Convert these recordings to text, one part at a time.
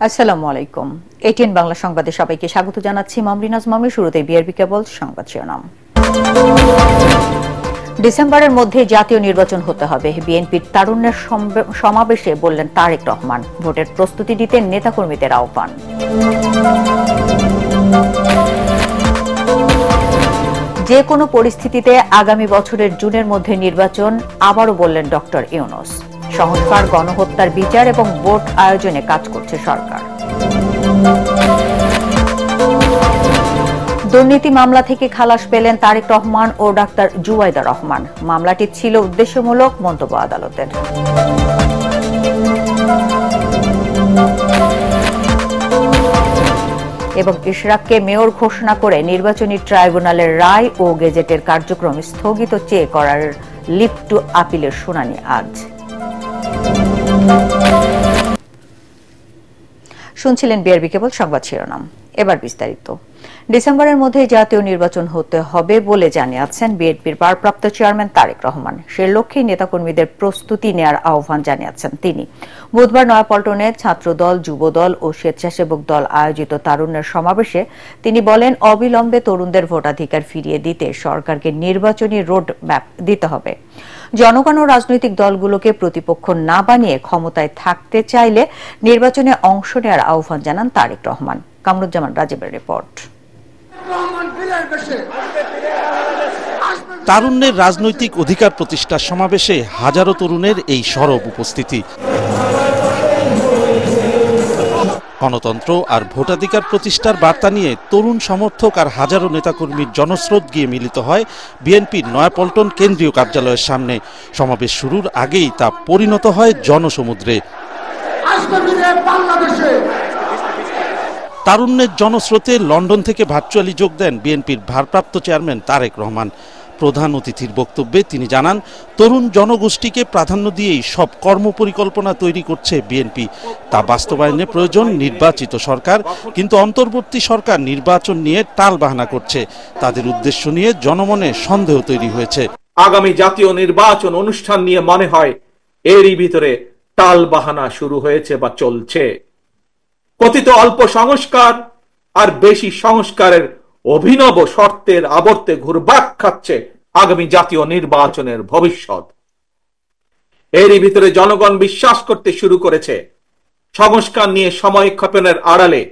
আসসালামু আলাইকুম। এটিএন বাংলা সংবাদে সবাইকে স্বাগত জানাচ্ছি। মামরিনাজ মামি। শুরুতে বিআরবি কেবল সংবাদ শিরোনাম। ডিসেম্বরের মধ্যে জাতীয় নির্বাচন হতে হবে, বিএনপির তারুণ্যের সমাবেশে বললেন তারেক রহমান। ভোটের প্রস্তুতি নিতে নেতাকর্মীদের আহ্বান। যে কোনো পরিস্থিতিতে আগামী বছরের জুনের মধ্যে নির্বাচন, আবারও বললেন ডক্টর ইউনূস। সংস্কার, গণহত্যার বিচার এবং ভোট আয়োজনে কাজ করছে সরকার। দুর্নীতি মামলা থেকে খালাস পেলেন তারেক রহমান ও ডাক্তার জুবাইদা রহমান। মামলাটি ছিল উদ্দেশ্যমূলক, মন্তব্য আদালতের। এবং ইশরাককে মেয়র ঘোষণা করে নির্বাচনী ট্রাইব্যুনালের রায় ও গেজেটের কার্যক্রম স্থগিত চেয়ে করার লিভ টু আপিলের শুনানি আজ। শুনছিলেন বিআরবি কেবল সংবাদ শিরোনাম। এবার বিস্তারিত। ডিসেম্বরের মধ্যে জাতীয় নির্বাচন হতে হবে বলে জানিয়েছেন বিএনপির ভারপ্রাপ্ত চেয়ারম্যান তারেক রহমান। সে লক্ষ্যে নেতাকর্মীদের প্রস্তুতি নেওয়ার আহ্বান জানিয়েছেন তিনি। বুধবার নয়াপল্টনে ছাত্রদল, যুবদল ও স্বেচ্ছাসেবক দল আয়োজিত তারুণ্যের সমাবেশে তিনি বলেন, অবিলম্বে তরুণদের ভোটাধিকার ফিরিয়ে দিতে সরকারকে নির্বাচনী রোড ম্যাপ দিতে হবে। জনগণ ও রাজনৈতিক দলগুলোকে প্রতিপক্ষ না বানিয়ে ক্ষমতায় থাকতে চাইলে নির্বাচনে অংশ নেওয়ার আহ্বান জানান তারেক রহমান। কামরুজ্জামান রাজীবের রিপোর্ট। তারুণ্যের রাজনৈতিক অধিকার প্রতিষ্ঠার সমাবেশে হাজারো তরুণের এই সরব উপস্থিতি। গণতন্ত্র আর ভোটাধিকার প্রতিষ্ঠার বার্তা নিয়ে তরুণ সমর্থক আর হাজারো নেতাকর্মীর জনস্রোত গিয়ে মিলিত হয় বিএনপির নয়াপল্টন কেন্দ্রীয় কার্যালয়ের সামনে। সমাবেশ শুরুর আগেই তা পরিণত হয় জনসমুদ্রে। তারুণ্যের জনস্রোতে লন্ডন থেকে ভার্চুয়ালি যোগ দেন বিএনপির ভারপ্রাপ্ত চেয়ারম্যান তারেক রহমান। প্রধান অতিথির বক্তব্যে তিনি জানান, তরুণ জনগোষ্ঠীকে প্রাধান্য দিয়েই সব কর্মপরিকল্পনা তৈরি করছে বিএনপি। তা বাস্তবায়নে প্রয়োজন নির্বাচিত সরকার, কিন্তু অন্তর্বর্তী সরকার নির্বাচন নিয়ে টালবাহানা করছে। তাদের উদ্দেশ্য নিয়ে জনমনে সন্দেহ তৈরি হয়েছে। আগামী জাতীয় নির্বাচন অনুষ্ঠান নিয়ে মনে হয় এরই ভিতরে টালবাহানা শুরু হয়েছে বা চলছে। কথিত অল্প সংস্কার আর বেশি সংস্কারের অভিনব শর্তের আবর্তে ঘুরপাক খাচ্ছে আগামী জাতীয় নির্বাচনের ভবিষ্যৎ। এরই ভিতরে জনগণ বিশ্বাস করতে শুরু করেছে সংস্কার নিয়ে সময়ক্ষেপণের আড়ালে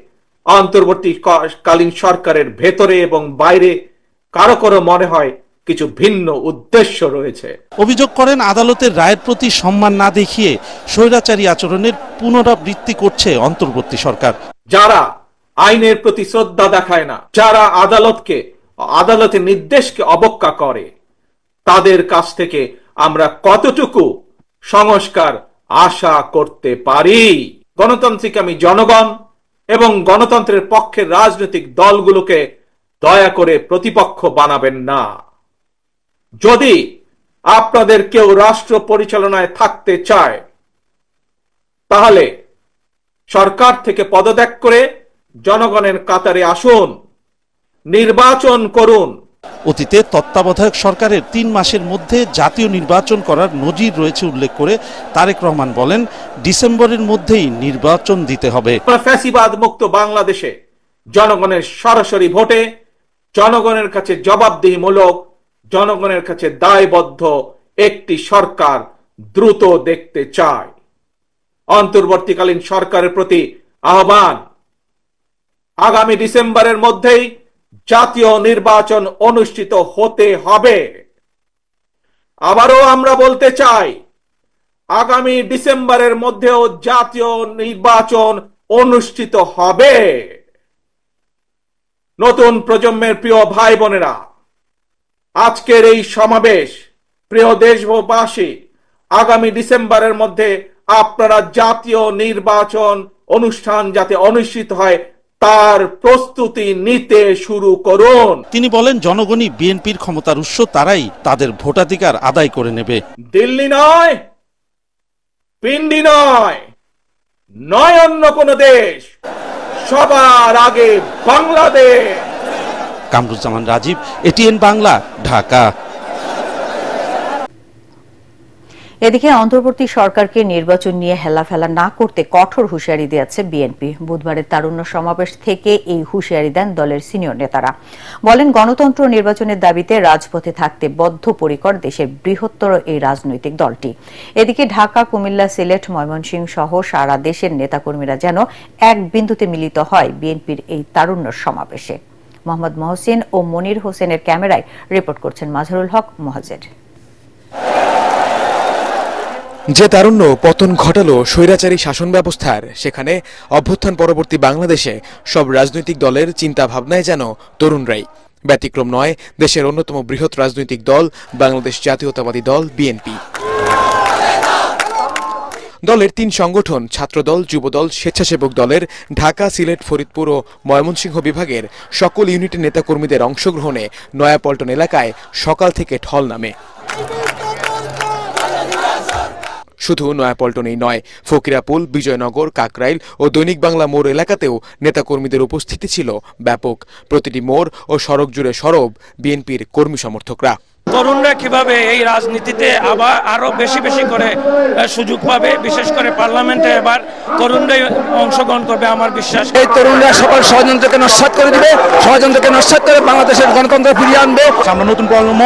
অন্তর্বর্তীকালীন সরকারের ভেতরে এবং বাইরে কারো কারো মনে হয় কিছু ভিন্ন উদ্দেশ্য রয়েছে। অভিযোগ করেন, আদালতের রায়ের প্রতি সম্মান না দেখিয়ে স্বৈরাচারী আচরণের পুনরাবৃত্তি করছে অন্তর্বর্তী সরকার। যারা আইনের প্রতি শ্রদ্ধা দেখায় না, যারা আদালতের নির্দেশকে অবজ্ঞা করে, তাদের কাছ থেকে আমরা কতটুকু সংস্কার আশা করতে পারি? গণতান্ত্রিকামী জনগণ এবং গণতন্ত্রের পক্ষের রাজনৈতিক দলগুলোকে দয়া করে প্রতিপক্ষ বানাবেন না। যদি আপনাদের কেউ রাষ্ট্র পরিচালনায় থাকতে চায়, তাহলে সরকার থেকে পদত্যাগ করে জনগণের কাতারে আসুন, নির্বাচন করুন। অতীতে তত্ত্বাবধায়ক সরকারের 3 মাসের মধ্যে জাতীয় নির্বাচন করার নজির রয়েছে উল্লেখ করে তারেক রহমান বলেন, ডিসেম্বরের মধ্যেই নির্বাচন দিতে হবে। ফ্যাসিবাদ মুক্ত বাংলাদেশে জনগণের সরাসরি ভোটে, জনগণের কাছে জবাবদিহিমূলক, জনগণের কাছে দায়বদ্ধ একটি সরকার দ্রুত দেখতে চায়। অন্তর্বর্তীকালীন সরকারের প্রতি আহ্বান, আগামী ডিসেম্বরের মধ্যেই জাতীয় নির্বাচন অনুষ্ঠিত হতে হবে। আবারও আমরা বলতে চাই, আগামী ডিসেম্বরের মধ্যেও জাতীয় নির্বাচন অনুষ্ঠিত হবে। নতুন প্রজন্মের প্রিয় ভাই বোনেরা, আজকের এই সমাবেশ, প্রিয় দেশবাসী, আগামী ডিসেম্বরের মধ্যে আপনারা জাতীয় নির্বাচন অনুষ্ঠান যাতে অনুষ্ঠিত হয় তার প্রস্তুতি নিতে শুরু করুন। তিনি বলেন, জনগণই বিএনপির ক্ষমতার উৎস, তারাই তাদের ভোটাধিকার আদায় করে নেবে। দিল্লি নয়, পিন্ডি নয়, নয় অন্য কোন দেশ, সবার আগে বাংলাদেশ। কামরুজ্জামান রাজীব, এটিএন বাংলা, ঢাকা। এদিকে অন্তর্বর্তী সরকারকে নির্বাচন নিয়ে হেলাফেলা না করতে কঠোর হুঁশিয়ারি দিয়েছে বিএনপি। বুধবারের তারুণ্য সমাবেশ থেকে এই হুঁশিয়ারি দেন দলের সিনিয়র নেতারা। বলেন, গণতন্ত্র নির্বাচনের দাবিতে রাজপথে থাকতে বদ্ধপরিকর দেশের বৃহত্তর এই রাজনৈতিক দলটি। এদিকে ঢাকা, কুমিল্লা, সিলেট, ময়মনসিংহ সহ সারা দেশের নেতাকর্মীরা যেন এক বিন্দুতে মিলিত হয় বিএনপির এই তারুণ্য সমাবেশে। মোহাম্মদ মহসিন ও মনির হোসেনের ক্যামেরায় রিপোর্ট করছেন মাজহারুল হক মোহাজের। যে তারুণ্য পতন ঘটালো স্বৈরাচারী শাসন ব্যবস্থার, সেখানে অভ্যুত্থান পরবর্তী বাংলাদেশে সব রাজনৈতিক দলের চিন্তা ভাবনায় যেন তরুণরাই। ব্যতিক্রম নয় দেশের অন্যতম বৃহৎ রাজনৈতিক দল বাংলাদেশ জাতীয়তাবাদী দল বিএনপি। দলের ৩ সংগঠন ছাত্রদল, যুবদল, স্বেচ্ছাসেবক দলের ঢাকা, সিলেট, ফরিদপুর ও ময়মনসিংহ বিভাগের সকল ইউনিটের নেতাকর্মীদের অংশগ্রহণে নয়াপল্টন এলাকায় সকাল থেকে ঢল নামে। শুধু নয়াপল্টনেই নয়, ফকিরাপুল, বিজয়নগর, কাকরাইল ও দৈনিক বাংলা মোড় এলাকাতেও নেতাকর্মীদের উপস্থিতি ছিল ব্যাপক। প্রতিটি মোড় ও সড়ক জুড়ে সরব বিএনপির কর্মী সমর্থকরা। তরুণরা কিভাবে এই রাজনীতিতে আবার আরো বেশি বেশি করে সুযোগ পাবে, বিশেষ করে পার্লামেন্টে এবার তরুণরাই অংশগ্রহণ করবে আমার বিশ্বাস। এই তরুণরা সকল ষড়যন্ত্রকে নস্যাৎ করে দিবে, ষড়যন্ত্রকে নস্যাৎ করে বাংলাদেশের গণতন্ত্র ফিরিয়ে আনবে। সামনে নতুন প্রজন্ম,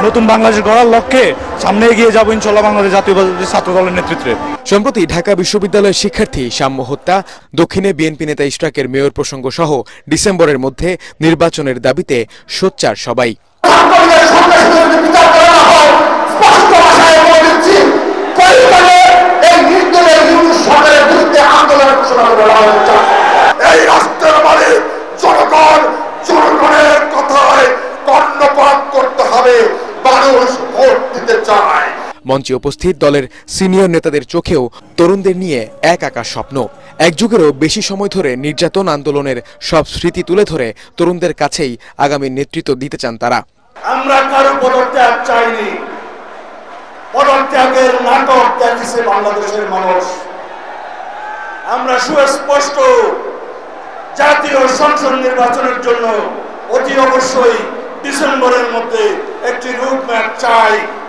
নতুন বাংলাদেশ গড়ার লক্ষ্যে সামনে এগিয়ে যাবো ইনশাআল্লাহ বাংলাদেশ জাতীয়তাবাদী ছাত্র দলের নেতৃত্বে। সম্প্রতি ঢাকা বিশ্ববিদ্যালয়ের শিক্ষার্থী সাম্য হত্যা, দক্ষিণে বিএনপি নেতা ইশরাকের মেয়র প্রসঙ্গ সহ ডিসেম্বরের মধ্যে নির্বাচনের দাবিতে সোচ্চার সবাই। এই রাষ্ট্রের মালিক জনগণ, জনগণের কথায় কর্ণপাত করতে হবে, মানুষ ভোট দিতে চায়। মঞ্চে উপস্থিত দলের সিনিয়র নেতাদের চোখেও তরুণদের নিয়ে এক আকার স্বপ্ন। এক যুগেরও বেশি সময় ধরে নির্যাতন আন্দোলনের সব স্মৃতি তুলে ধরে তরুণদের কাছেই আগামী নেতৃত্ব দিতে চান তারা। আমরা কারো পদত্যাগ চাইনি, পদত্যাগের নাটক দেখেছে বাংলাদেশের মানুষ। আমরা সুস্পষ্ট জাতীয় সংসদ নির্বাচনের জন্য অতি অবশ্যই ডিসেম্বরের মধ্যে একটি রুটম্যাপ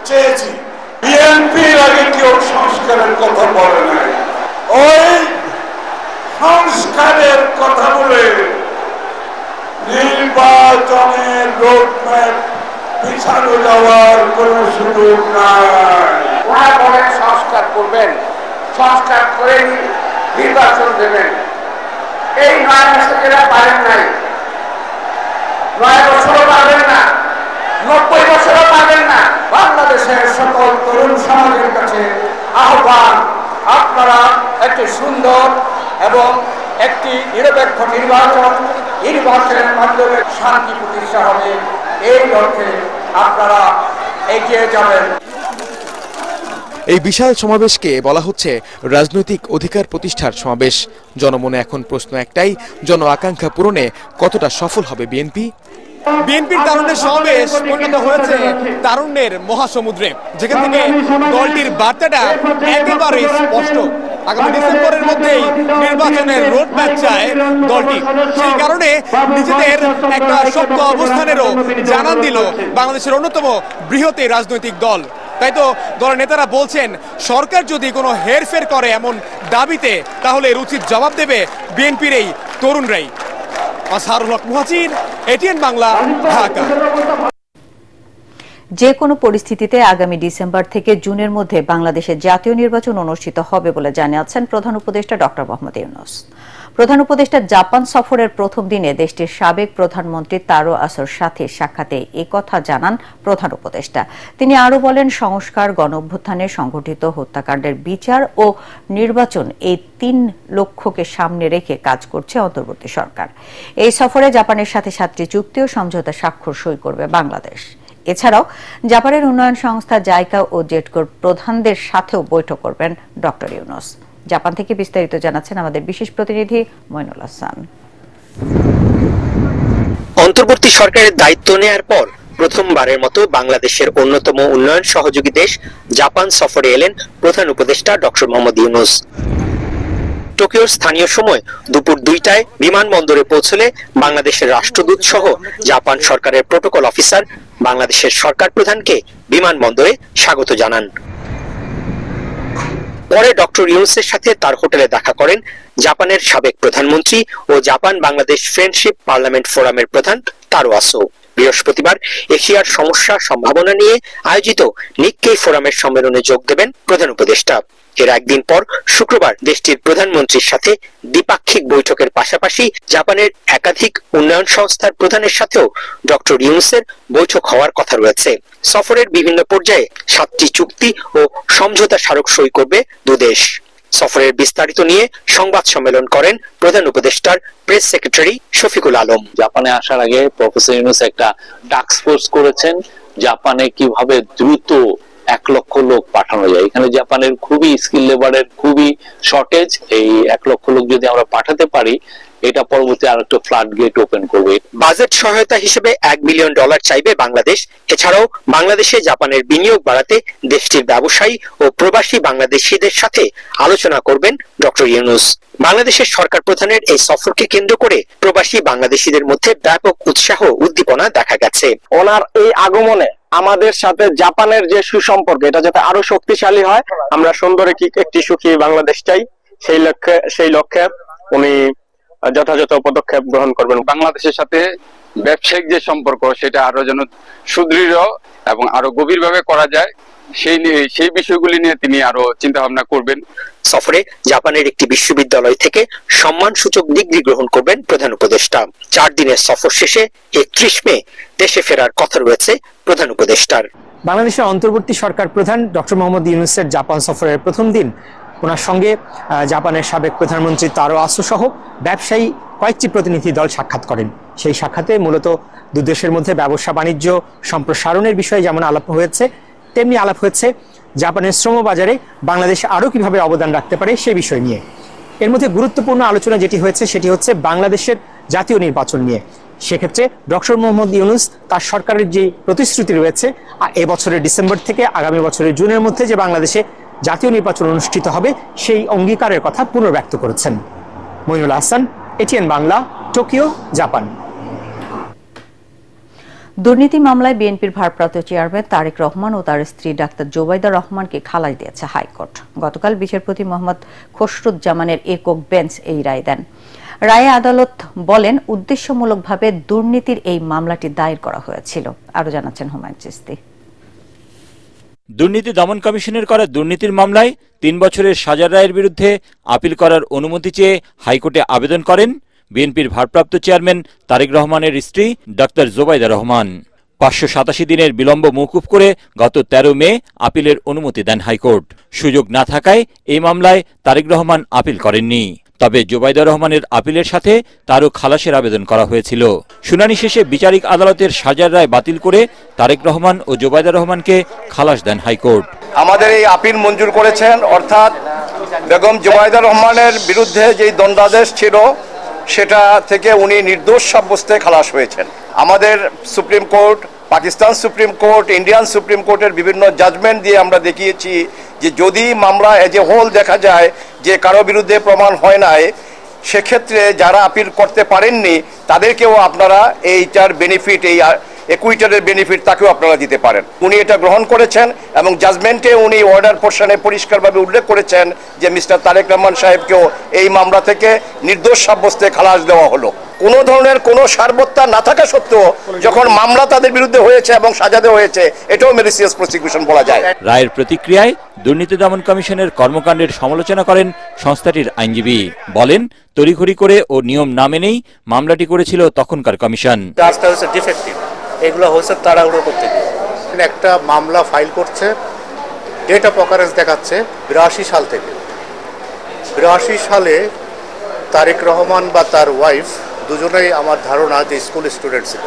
চেয়েছি। বিএনপির আগে কেউ সংস্কারের কথা বলে নাই, ওই সংস্কারের কথা বলে নির্বাচনের রোডম্যাপ পিছানো যাওয়ার কোন সুযোগ নাই। ওরা বলেন সংস্কার করবেন, সংস্কার করে নির্বাচন দেবেন। এই 9 মাসে এরা পারেন নাই, 9 বছরও পারবেন না, 90 বছরও পারবেন না। বাংলাদেশের সকল তরুণ সমাজের কাছে আহ্বান, আপনারা একটি সুন্দর এবং একটি নিরপেক্ষ নির্বাচনের মাধ্যমে শান্তি প্রতিষ্ঠা হবে, এই লক্ষ্যে আপনারা এগিয়ে যাবেন। এই বিশাল সমাবেশকে বলা হচ্ছে রাজনৈতিক অধিকার প্রতিষ্ঠার সমাবেশ। জনমনে এখন প্রশ্ন একটাই, জন আকাঙ্ক্ষা পূরণে কতটা সফল হবে বিএনপি? বিএনপির তারুণ্যের সমাবেশ পরিণত হয়েছে তারুণ্যের মহাসমুদ্রে, যেখান থেকে দলটির বার্তাটা একেবারে স্পষ্ট। আগামী ডিসেম্বরের মধ্যেই নির্বাচনের রোডম্যাপ চায় দলটি। সেই কারণে নিজেদের একটা শক্ত অবস্থানেরও জানান দিল বাংলাদেশের অন্যতম বৃহৎ এই রাজনৈতিক দল। তাই তো দলের নেতারা বলছেন, সরকার যদি কোনো হেরফের করে এমন দাবিতে, তাহলে এর উচিত জবাব দেবে বিএনপির এই তরুণরাই। মাজহারুল হক মুহাজির, এটিএন বাংলা, ঢাকা। যে কোনো পরিস্থিতিতে আগামী ডিসেম্বর থেকে জুনের মধ্যে বাংলাদেশের জাতীয় নির্বাচন অনুষ্ঠিত হবে বলে জানিয়েছেন প্রধান উপদেষ্টা ডক্টর মোহাম্মদ ইউনূস। প্রধান উপদেষ্টা জাপান সফরের প্রথম দিনে দেশটির সাবেক প্রধানমন্ত্রী তারো আসোর সাথে সাক্ষাতে একথা জানান প্রধান উপদেষ্টা। তিনি আরও বলেন, সংস্কার, গণঅভ্যুত্থানে সংঘটিত হত্যাকাণ্ডের বিচার ও নির্বাচন, এই 3 লক্ষ্যকে সামনে রেখে কাজ করছে অন্তর্বর্তী সরকার। এই সফরে জাপানের সাথে 7টি চুক্তি ও সমঝোতা স্বাক্ষর সই করবে বাংলাদেশ। এছাড়াও জাপানের উন্নয়ন সংস্থা জাইকা ও জেডকোর প্রধানদের সাথেও বৈঠক করবেন ডক্টর ইউনূস। জাপান থেকে বিস্তারিত জানাচ্ছেন আমাদের বিশেষ প্রতিনিধি মইনুল হাসান। অন্তর্বর্তী সরকারের দায়িত্ব নেয়ার পর প্রথমবারের মতো বাংলাদেশের অন্যতম উন্নয়ন সহযোগী দেশ জাপান সফরে এলেন প্রধান উপদেষ্টা ডক্টর মোহাম্মদ ইউনূস। টোকিওর স্থানীয় সময় দুপুর 2টায় বিমানবন্দরে পৌঁছলে বাংলাদেশের রাষ্ট্রদূত সহ জাপান সরকারের প্রোটোকল অফিসার বাংলাদেশের সরকার প্রধানকে বিমানবন্দরে স্বাগত জানান। পরে ডক্টর ইউনূসের সাথে তার হোটেলে দেখা করেন জাপানের সাবেক প্রধানমন্ত্রী ও জাপান বাংলাদেশ ফ্রেন্ডশিপ পার্লামেন্ট ফোরামের প্রধান তারো আসো। বৃহস্পতিবার এশিয়ার সমস্যা সম্ভাবনা নিয়ে আয়োজিত নিক্কেই ফোরামের সম্মেলনে যোগ দেবেন প্রধান উপদেষ্টা। এর একদিন পর শুক্রবার দেশটির প্রধানমন্ত্রীর সাথে দ্বিপাক্ষিক বৈঠকের পাশাপাশি জাপানের একাধিক উন্নয়ন সংস্থার প্রধানের সাথেও ডক্টর ইউনূসের বৈঠক হওয়ার কথা রয়েছে। সফরের বিভিন্ন পর্যায়ে 7টি চুক্তি ও সমঝোতা স্মারক সই করবে দুদেশ। সফরের বিস্তারিত নিয়ে সংবাদ সম্মেলন করেন প্রধান উপদেষ্টার প্রেস সেক্রেটারি শফিকুল আলম। জাপানে আসার আগে প্রফেসর ইউনূস একটা টাস্ক ফোর্স করেছেন জাপানে কিভাবে দ্রুত 1 লক্ষ লোক পাঠানো যায়। এখানে জাপানের খুবই স্কিল লেবারের খুবই শর্টেজ। এই 1 লক্ষ লোক যদি আমরা পাঠাতে পারি এটা পরবর্তী আরেকটা ফ্লাড গেট ওপেন করবে। বাজেট সহায়তা হিসেবে $1 বিলিয়ন চাইবে বাংলাদেশ। এছাড়াও বাংলাদেশে জাপানের বিনিয়োগ বাড়াতে দেশটির ব্যবসায়ী ও প্রবাসী বাংলাদেশিদের সাথে আলোচনা করবেন ডক্টর ইউনূস। বাংলাদেশের সরকার প্রধানের এই সফরকে কেন্দ্র করে প্রবাসী বাংলাদেশিদের মধ্যে ব্যাপক উৎসাহ উদ্দীপনা দেখা গেছে। ওনার এই আগমনে আমাদের সাথে জাপানের যে সুসম্পর্ক এটা যাতে আরো শক্তিশালী হয়, আমরা সুন্দর একটি সুখী বাংলাদেশ চাই। সেই লক্ষ্যে উনি যথাযথ পদক্ষেপ গ্রহণ করবেন। বাংলাদেশের সাথে ব্যবসায়িক যে সম্পর্ক সেটা আরো যেন সুদৃঢ় এবং আরো গভীরভাবে করা যায় সেই বিষয়গুলি নিয়ে তিনি আরো চিন্তা ভাবনা করবেন। সফরে জাপানের একটি বিশ্ববিদ্যালয় থেকে সম্মানসূচক ডিগ্রি গ্রহণ করবেন প্রধান উপদেষ্টা। 4 দিনের সফর শেষে 31 মে দেশে ফেরার কথা রয়েছে প্রধান উপদেষ্টার। বাংলাদেশের অন্তর্বর্তী সরকার প্রধান ডক্টর মোহাম্মদ ইউনূসের জাপান সফরের প্রথম দিন ওনার সঙ্গে জাপানের সাবেক প্রধানমন্ত্রী তারো আসো সহ ব্যবসায়ী কয়েকটি প্রতিনিধি দল সাক্ষাৎ করেন। সেই সাক্ষাতে মূলত দুদেশের মধ্যে ব্যবসা বাণিজ্য সম্প্রসারণের বিষয়ে যেমন আলাপ হয়েছে, তেমনি আলাপ হয়েছে জাপানের শ্রম বাজারে বাংলাদেশ আরও কিভাবে অবদান রাখতে পারে সে বিষয় নিয়ে। এর মধ্যে গুরুত্বপূর্ণ আলোচনা যেটি হয়েছে সেটি হচ্ছে বাংলাদেশের জাতীয় নির্বাচন নিয়ে। সেক্ষেত্রে ডক্টর মোহাম্মদ ইউনূস তার সরকারের যে প্রতিশ্রুতি রয়েছে এবছরের ডিসেম্বর থেকে আগামী বছরের জুনের মধ্যে যে বাংলাদেশে জাতীয় নির্বাচন অনুষ্ঠিত হবে সেই অঙ্গীকারের কথা পুনর্ব্যক্ত করেছেন। Mainul Hasan, ATN Bangla, Tokyo, Japan. দুর্নীতি মামলায় বিএনপির ভারপ্রাপ্ত চেয়ারম্যান তারেক রহমান ও তার স্ত্রী ডাক্তার জোবাইদা রহমানকে খালাস দিয়েছে হাইকোর্ট। গতকাল বিচারপতি মোহাম্মদ খসরুজ্জামানের একক বেঞ্চ এই রায় দেন। রায়ে আদালত বলেন উদ্দেশ্যমূলকভাবে দুর্নীতির এই মামলাটি দায়ের করা হয়েছিল। আরো জানাচ্ছেন হুমায়ুন চিস্তি। দুর্নীতি দমন কমিশনের করা দুর্নীতির মামলায় 3 বছরের সাজার রায়ের বিরুদ্ধে আপিল করার অনুমতি চেয়ে হাইকোর্টে আবেদন করেন বিএনপির ভারপ্রাপ্ত চেয়ারম্যান তারেক রহমানের স্ত্রী ডাক্তার জোবাইদা রহমান। 587 দিনের বিলম্ব মওকুফ করে গত 13 মে আপিলের অনুমতি দেন হাইকোর্ট। সুযোগ না থাকায় এই মামলায় তারেক রহমান আপিল করেননি। তবে জোবাইদা রহমানের আপিলের সাথে তারও খালাসের আবেদন করা হয়েছিল। শুনানি শেষে বিচারিক আদালতের সাজার রায় বাতিল করে তারেক রহমান ও জোবাইদা রহমানকে খালাস দেন হাইকোর্ট। আমাদের এই আপিল মঞ্জুর করেছেন, অর্থাৎ বেগম জোবাইদা রহমানের বিরুদ্ধে যে দণ্ডাদেশ ছিল সেটা থেকে উনি নির্দোষ সাব্যস্তে খালাস হয়েছেন। আমাদের supreme court, Pakistan supreme court, Indian supreme কোর্টের বিভিন্ন জাজমেন্ট দিয়ে আমরা দেখিয়েছি যে যদি মামলা এজ এ হোল দেখা যায় যে কারো বিরুদ্ধে প্রমাণ হয় নাই, সেক্ষেত্রে যারা আপিল করতে পারেননি তাদেরকেও আপনারা এইটার বেনিফিট, এই একুইটারের বেনিফিট তাকেও আপনারা দিতে পারেন। উনি এটা গ্রহণ করেছেন এবং জাজমেন্টে উনি অর্ডার পোর্শনে পরিষ্কারভাবে উল্লেখ করেছেন যে মিস্টার তারেক রহমান সাহেবকেও এই মামলা থেকে নির্দোষ সাব্যস্তে খালাস দেওয়া হলো। কোনো ধরনের কোনো সারবত্তা না থাকা সত্ত্বেও যখন মামলা তাদের বিরুদ্ধে হয়েছে এবং সাজা দেওয়া হয়েছে, এটাও মেরিসিয়াস প্রসিকিউশন বলা যায়। রায়ের প্রতিক্রিয়ায় দুর্নীতি দমন কমিশনের কর্মকাণ্ডের সমালোচনা করেন সংস্থাটির আইনজীবী। বলেন তড়িঘড়ি করে ও নিয়ম না মেনেই মামলাটি করেছিল তখনকার কমিশন। এগুলো হচ্ছে তাড়াহুড়ো করতে গিয়ে একটা মামলা ফাইল করছে, ডেট অফ অকারেন্স দেখাচ্ছে 82 সাল থেকে। 82 সালে তারেক রহমান বা তার ওয়াইফ দুজনেই আমার ধারণা যে স্কুল স্টুডেন্ট ছিল।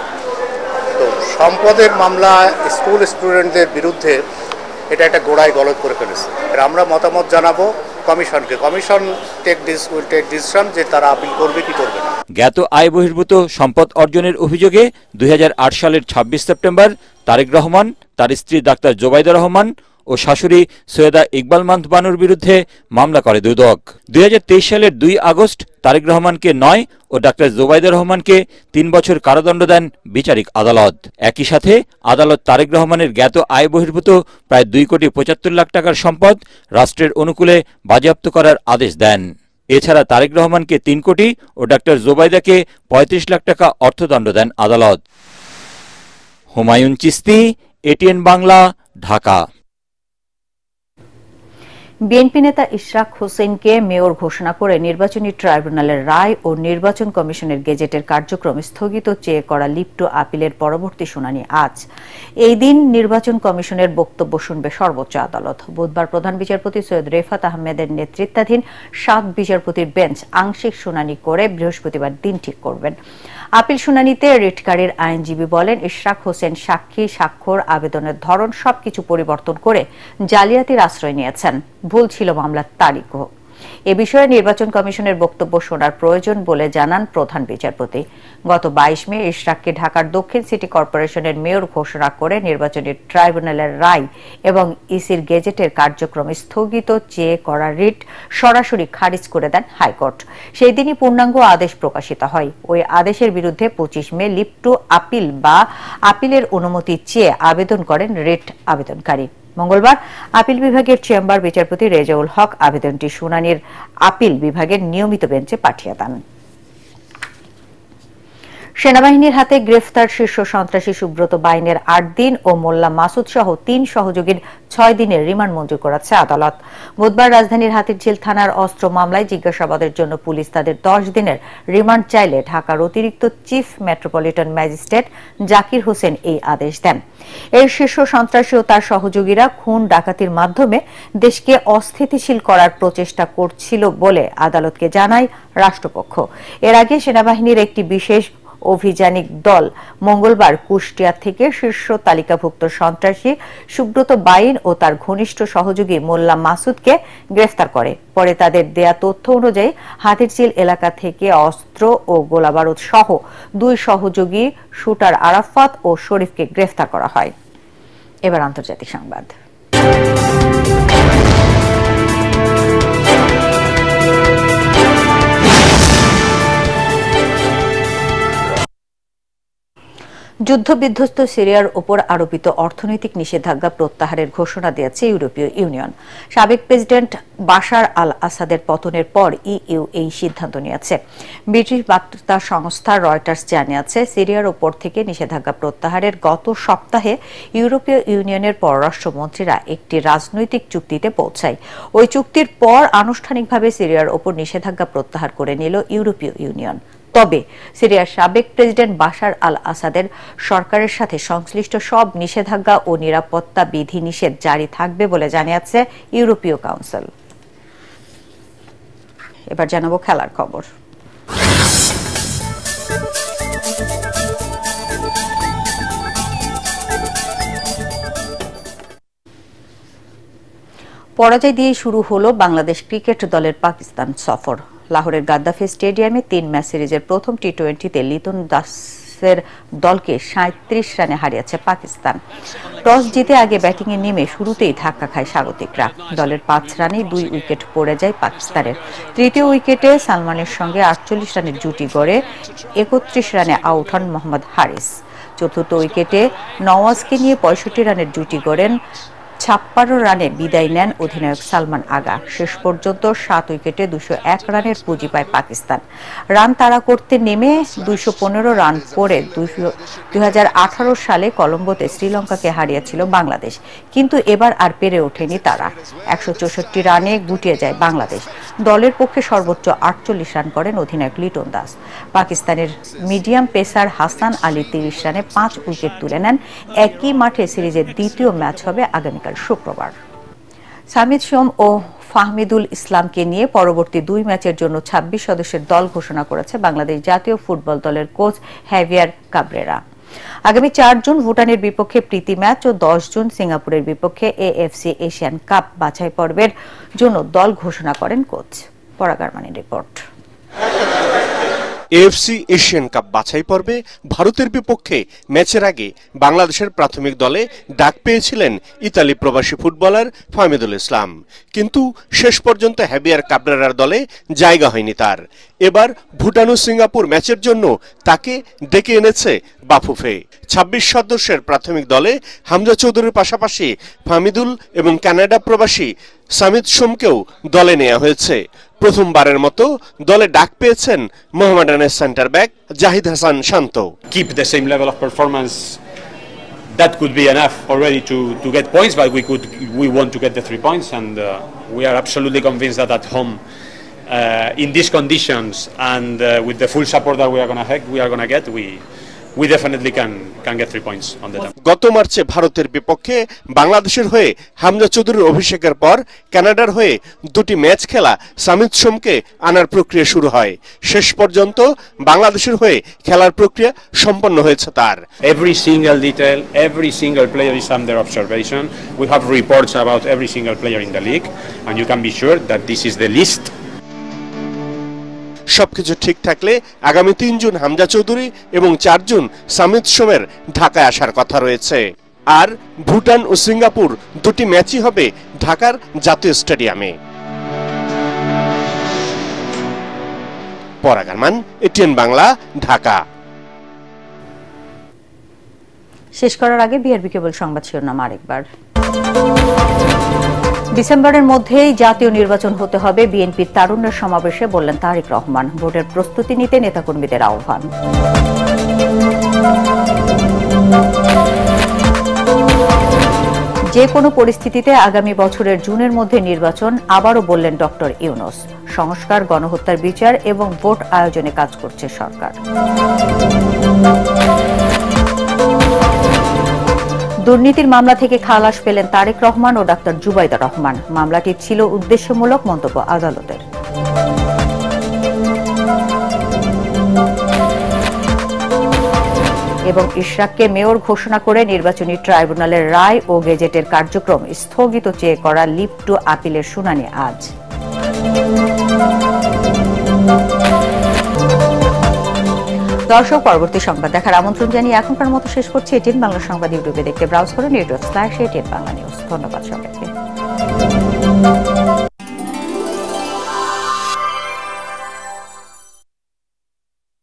তো সম্পদের মামলা স্কুল স্টুডেন্টদের বিরুদ্ধে এটা একটা গোড়ায় গলদ করে ফেলেছে। আমরা মতামত জানাবো কমিশনকে। কমিশন উইল টেক ডিসিশন যে তারা আপিল করবে কি করবে না। জ্ঞাত আয় বহির্ভূত সম্পদ অর্জনের অভিযোগে 2008 সালের 26 সেপ্টেম্বর তারেক রহমান, তার স্ত্রী ডাক্তার জোবাইদা রহমান ও শাশুড়ি সৈয়দা ইকবাল মান্থ বানুর বিরুদ্ধে মামলা করে দুদক। 2023 সালের 2 আগস্ট তারেক রহমানকে 9 ও ডাক্তার জোবাইদা রহমানকে 3 বছর কারাদণ্ড দেন বিচারিক আদালত। একই সাথে আদালত তারেক রহমানের জ্ঞাত আয় বহির্ভূত প্রায় 2 কোটি 75 লাখ টাকার সম্পদ রাষ্ট্রের অনুকূলে বাজেয়াপ্ত করার আদেশ দেন। এছাড়া তারেক রহমানকে 3 কোটি ও ডাক্তার জোবাইদাকে 35 লাখ টাকা অর্থদণ্ড দেন আদালত। হুমায়ুন চিস্তি, এটিএন বাংলা, ঢাকা। বিএনপি নেতা ইশরাক হোসেনকে মেয়র ঘোষণা করে নির্বাচনী ট্রাইব্যুনালের রায় ও নির্বাচন কমিশনের গেজেটের কার্যক্রম স্থগিত চেয়ে করা লিপ্ট আপিলের পরবর্তী শুনানি আজ। এই দিন নির্বাচন কমিশনের বক্তব্য শুনবে সর্বোচ্চ আদালত। বুধবার প্রধান বিচারপতি সৈয়দ রেফাত আহমেদের নেতৃত্বাধীন 7 বিচারপতির বেঞ্চ আংশিক শুনানি করে বৃহস্পতিবার দিন ঠিক করবেন। আপিল শুনানিতে রিটকারীর আইনজীবী বলেন, ইশরাক হোসেন সাক্ষী, স্বাক্ষর, আবেদনের ধরন সবকিছু পরিবর্তন করে জালিয়াতির আশ্রয় নিয়েছেন। ভুল ছিল মামলার তারিখও। এ বিষয়ে নির্বাচন কমিশনের বক্তব্য শোনার প্রয়োজন বলে জানান প্রধান বিচারপতি। গত 22 মে ইশরাককে ঢাকার দক্ষিণ সিটি কর্পোরেশনের মেয়র ঘোষণা করে নির্বাচনী ট্রাইব্যুনালের রায় এবং ইসির গেজেটের কার্যক্রম স্থগিত চেয়ে করা রিট সরাসরি খারিজ করে দেন হাইকোর্ট। সেই দিনই পূর্ণাঙ্গ আদেশ প্রকাশিত হয়। ওই আদেশের বিরুদ্ধে 25 মে লিপ্ট আপিল বা আপিলের অনুমতি চেয়ে আবেদন করেন রিট আবেদনকারী। মঙ্গলবার আপিল বিভাগের চেম্বার বিচারপতি রেজাউল হক আবেদনটি শুনানির আপিল বিভাগের নিয়মিত বেঞ্চে পাঠিয়ে দেন। সেনাবাহিনীর হাতে গ্রেফতার শীর্ষ সন্ত্রাসী সুব্রত বাইনের 8 দিন ও মোল্লা মাসুদ সহ 3 সহযোগীর 6 দিনের রিমান্ড মঞ্জুর করেছে আদালত। বুধবার রাজধানীর হাতিরঝিল থানার অস্ত্র মামলায় জিজ্ঞাসাবাদের জন্য পুলিশ তাদের 10 দিনের রিমান্ড চাইলে ঢাকার অতিরিক্ত chief metropolitan magistrate Zakir Hossain এই আদেশ দেন। এই শীর্ষ সন্ত্রাসী ও তার সহযোগীরা খুন ডাকাতির মাধ্যমে দেশকে অস্থিতিশীল করার প্রচেষ্টা করছিল বলে আদালতকে জানায় রাষ্ট্রপক্ষ। এর আগে সেনাবাহিনীর একটি বিশেষ অভিযানিক দল মঙ্গলবার কুষ্টিয়া থেকে শীর্ষ তালিকাভুক্ত সন্ত্রাসী সুব্রত বাইন ও তার ঘনিষ্ঠ সহযোগী মোল্লা মাসুদকে গ্রেফতার করে। পরে তাদের দেয়া তথ্য অনুযায়ী হাতিরঝিল এলাকা থেকে অস্ত্র ও গোলাবারুদ সহ 2 সহযোগী শুটার আরাফাত ও শরীফকে গ্রেফতার করা হয়। এবার আন্তর্জাতিক সংবাদ। যুদ্ধবিধ্বস্ত সিরিয়ার ওপর আরোপিত অর্থনৈতিক নিষেধাজ্ঞা প্রত্যাহারের ঘোষণা দিয়েছে ইউরোপীয় ইউনিয়ন। সাবেক প্রেসিডেন্ট বাশার আল আসাদের পতনের পর ইইউ এই সিদ্ধান্ত নিয়েছে। ব্রিটিশ বার্তা সংস্থা রয়টার্স জানিয়েছে, সিরিয়ার ওপর থেকে নিষেধাজ্ঞা প্রত্যাহারের গত সপ্তাহে ইউরোপীয় ইউনিয়নের পররাষ্ট্রমন্ত্রীরা একটি রাজনৈতিক চুক্তিতে পৌঁছায়। ওই চুক্তির পর আনুষ্ঠানিকভাবে সিরিয়ার ওপর নিষেধাজ্ঞা প্রত্যাহার করে নিল ইউরোপীয় ইউনিয়ন। তবে সিরিয়ার সাবেক প্রেসিডেন্ট বাশার আল আসাদের সরকারের সাথে সংশ্লিষ্ট সব নিষেধাজ্ঞা ও নিরাপত্তা বিধিনিষেধ জারি থাকবে বলে জানিয়েছে ইউরোপীয় কাউন্সিল। এবার জানাবো খেলার খবর। পরাজয় দিয়ে শুরু হলো বাংলাদেশ ক্রিকেট দলের পাকিস্তান সফর। লাহোরের গাদ্দাফি স্টেডিয়ামে 3 ম্যাচ সিরিজের প্রথম টি-20তে লিটন দাসের দলকে 37 রানে হারিয়েছে পাকিস্তান। টস জিতে আগে ব্যাটিংয়ে নেমে শুরুতেই ধাক্কা খায় স্বাগতিকরা। দলের 5 রানে 2 উইকেট পড়ে যায় পাকিস্তানের। তৃতীয় উইকেটে সালমানের সঙ্গে 48 রানের জুটি গড়ে 31 রানে আউট হন মোহাম্মদ হারিস। চতুর্থ উইকেটে নওয়াজকে নিয়ে 65 রানের জুটি গড়েন। 56 রানে বিদায় নেন অধিনায়ক সালমান আগা। শেষ পর্যন্ত 7 উইকেটে 201 রানের পুঁজি পায় পাকিস্তান। রান তাড়া করতে নেমে 215 রান করে 2018 সালে কলম্বোতে শ্রীলঙ্কাকে হারিয়েছিল বাংলাদেশ, কিন্তু এবার আর পেরে ওঠেনি তারা। 164 রানে গুটিয়ে যায় বাংলাদেশ। দলের পক্ষে সর্বোচ্চ 48 রান করেন অধিনায়ক লিটন দাস। পাকিস্তানের মিডিয়াম পেসার হাসান আলী 30 রানে 5 উইকেট তুলে নেন। একই মাঠে সিরিজের দ্বিতীয় ম্যাচ হবে আগামীকাল শুক্রবার। সামিদ সোম ও ফাহমিদুল ইসলামকে নিয়ে পরবর্তী 2 ম্যাচের জন্য 26 সদস্যের দল ঘোষণা করেছে বাংলাদেশ জাতীয় ফুটবল দলের কোচ হ্যাভিয়ার কাবরেরা। আগামী 4 জুন ভুটানের বিপক্ষে প্রীতি ম্যাচ ও 10 জুন সিঙ্গাপুরের বিপক্ষে এএফসি এশিয়ান কাপ বাছাই পর্বের জন্য দল ঘোষণা করেন কোচ। পরাগারমানের রিপোর্ট। এএফসি এশিয়ান কাপ বাছাই পর্বে ভারতের বিপক্ষে ম্যাচের আগে বাংলাদেশের প্রাথমিক দলে ডাক পেয়েছিলেন ইতালি প্রবাসী ফুটবলার ফাহমিদুল ইসলাম, কিন্তু শেষ পর্যন্ত হ্যাভিয়ার কাবরেরার দলে জায়গা হয়নি তার। এবার ভুটান ও সিঙ্গাপুর ম্যাচের জন্য তাকে ডেকে এনেছে বাফুফে। ২৬ সদস্যের প্রাথমিক দলে হামজা চৌধুরীর পাশাপাশি ফাহমিদুল এবং কানাডা প্রবাসী সামিদ সোমকেও দলে নেওয়া হয়েছে। প্রথমবারের মতো দলে ডাক পেয়েছেন মোহামেডানের centre back Zahid Hasan Shanto. Keep the same level of performance, that could be enough already to get points, but we want to get the 3 points, and we are absolutely convinced that at home, in these conditions and with the full support that we are gonna get, we definitely can get 3 points on the day. গত মার্চে ভারতের বিপক্ষে বাংলাদেশের হয়ে হামজা চৌধুরীর অভিষেকের পর কানাডার হয়ে দুটি ম্যাচ খেলা সামিদ সোমকে আনার প্রক্রিয়া শুরু হয়। শেষ পর্যন্ত বাংলাদেশের হয়ে খেলার প্রক্রিয়া সম্পন্ন হয়েছে তার। Every single detail, every single player is under observation. We have reports about every single player in the league, and you can be sure that this is the list. সবকিছু ঠিক থাকলে আগামী ৩ জুন হামজা চৌধুরী এবং ৪ জুন সামিদ সোমের ঢাকায় আসার কথা রয়েছে। আর ভুটান ও Singapore দুটি ম্যাচই হবে ঢাকার জাতীয় স্টেডিয়ামে। পরাগ আরমান, এটিএন বাংলা, ঢাকা। শেষ করার আগে বিআরবি কেবল সংবাদ শিরোনাম আরেকবার। ডিসেম্বরের মধ্যেই জাতীয় নির্বাচন হতে হবে, বিএনপির তারুণ্যের সমাবেশে বললেন তারেক রহমান। ভোটের প্রস্তুতি নিতে নেতাকর্মীদের আহ্বান। যে কোনো পরিস্থিতিতে আগামী বছরের জুনের মধ্যে নির্বাচন, আবারও বললেন ডক্টর ইউনূস। সংস্কার, গণহত্যার বিচার এবং ভোট আয়োজনে কাজ করছে সরকার। দুর্নীতির মামলা থেকে খালাস পেলেন তারেক রহমান ও ডাক্তার জুবাইদা রহমান। মামলাটি ছিল উদ্দেশ্যমূলক, মন্তব্য আদালতের। এবং ইশরাককে মেয়র ঘোষণা করে নির্বাচনী ট্রাইব্যুনালের রায় ও গেজেটের কার্যক্রম স্থগিত চেয়ে করা লিভ টু আপিলের শুনানি আজ। দর্শক, পরবর্তী সংবাদ দেখার আমন্ত্রণ জানিয়ে এখনকার মতো শেষ করছি। এটিএন বাংলা সংবাদ ইউটিউবে দেখতে ব্রাউজ করুন, ইউটিউব/এটিএন বাংলা নিউজ। ধন্যবাদ সবাইকে।